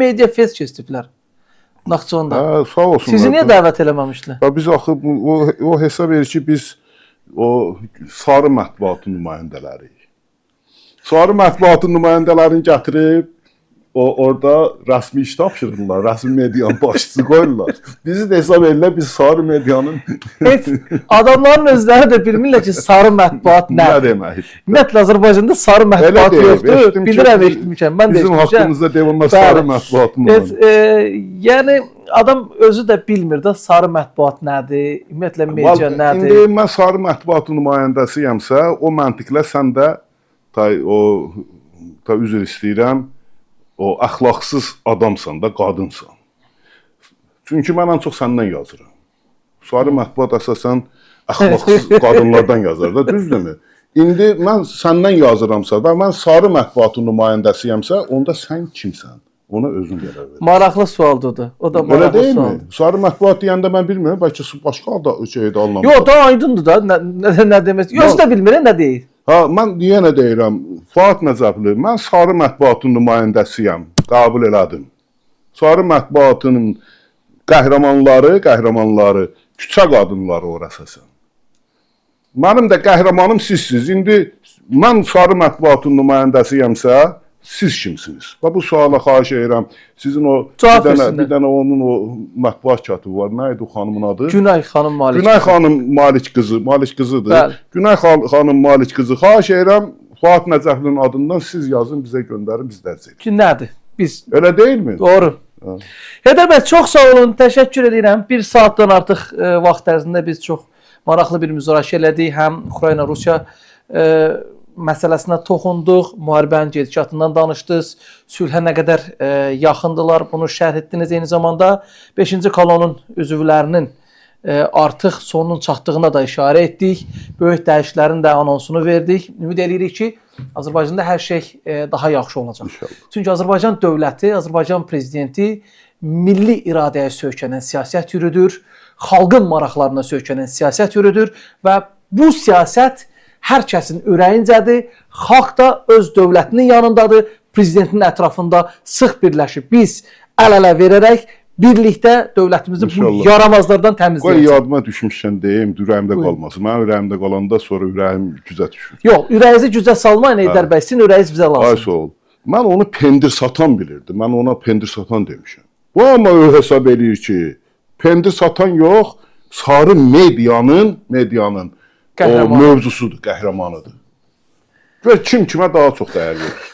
media fest keçdiblər Naxçıvanda. Hə, sağ olsunlar. Sizi niyə dəvət eləməmişdilər? Biz axı o hesab edir ki, biz o sarı mətbuatın nümayəndələriyik. Sarı mətbuatın nümayəndələrini gətirib orada rəsmi iş tapşırırlar, rəsmi medianın başçısı qoyurlar. Bizi də hesab edirlər, biz sarı medianın... Heç adamların özləri də bilmirlər ki, sarı mətbuat nə nədir? deməkdir? Ümumiyyətlə, Azərbaycanda sarı mətbuat yoxdur. Bilirəm, eşitmişəm. Mən də bizim eşitmişəm. haqqımızda devamlı sarı mətbuatın var. Yəni, adam özü də bilmir də sarı mətbuat nədir, ümumiyyətlə, media nədir? İndi mən sarı mətbuatın nümayəndəsiyəmsə, o məntiqlə sən də üzr istəyirəm, o əxlaqsız adamsan da, qadınsan. Çünki mən ən çox səndən yazıram. Sarı mətbuat əsasən əxlaqsız qadınlardan yazar da, düzdürmü? İndi mən səndən yazıramsa və mən sarı mətbuatın nümayəndəsiyəmsə, onda sən kimsən? Ona özün qərar ver. Maraqlı sualdır. O da maraqlı sualdır. Sarı mətbuat deyəndə mən bilmirəm, bəlkə başqa şeydə anlamda. Yox, da aydındır da, nə demək. Yox, da bilmirəm, nə deyil. Mən yenə deyirəm, Fuad Nəcəfli, mən sarı mətbuatın nümayəndəsiyəm, qəbul elədim. Sarı mətbuatın qəhrəmanları, küçə qadınları orasısan. Mənim də qəhrəmanım sizsiniz. İndi mən sarı mətbuatın nümayəndəsiyəmsə, siz kimsiniz? Və bu suala xahiş edirəm. Sizin o bir dənə onun o mətbuat katibi var. Nə idi o xanımın adı? Günay xanım Malik. Günay xanım Malik qızıdır. Günay xanım Malik qızı. Xahiş edirəm Fuad Nəcəflinin adından siz yazın, bizə göndərin, biz dərc edirik. Ki nədir? Biz. Elə deyilmi? Doğru. Heydər bəy, çox sağ olun, təşəkkür edirəm. Bir saatdan artıq vaxt ərzində biz çox maraqlı bir müzakirə elədik. Həm Ukrayna-Rusiya məsələsinə toxunduq, müharibənin gedişatından danışdınız, sülhə nə qədər yaxındılar, bunu şərh etdiniz. Eyni zamanda 5-ci kolonun üzvlərinin artıq sonunun çatdığına da işarə etdik. Böyük dəyişiklərin də anonsunu verdik. Ümid edirik ki, Azərbaycanda hər şey daha yaxşı olacaq. Çünki Azərbaycan dövləti, Azərbaycan prezidenti milli iradəyə söykənən siyasət yürüdür, xalqın maraqlarına söykənən siyasət yürüdür və bu siyasət hər kəsin ürəyincədir, xalq da öz dövlətinin yanındadır, prezidentin ətrafında sıx birləşib. Biz əl-ələ verərək birlikdə dövlətimizi bu yaramazlardan təmizləyəcək. Qoy yadıma düşmüşsən deyim, ürəyimdə qalmasın. Mənim ürəyimdə qalanda sonra ürəyim gücə düşür. Yox, ürəyinizi gücə salmayın Heydər bəy, sizin ürəyiniz bizə lazım. Ay sağ ol. Mən onu pendir satan bilirdim, mən ona pendir satan demişəm. Bu amma o hesab edir ki, pendir satan yox, sarı medianın o mövzusudur, qəhrəmanıdır. Və kim kimə daha çox dəyər verir.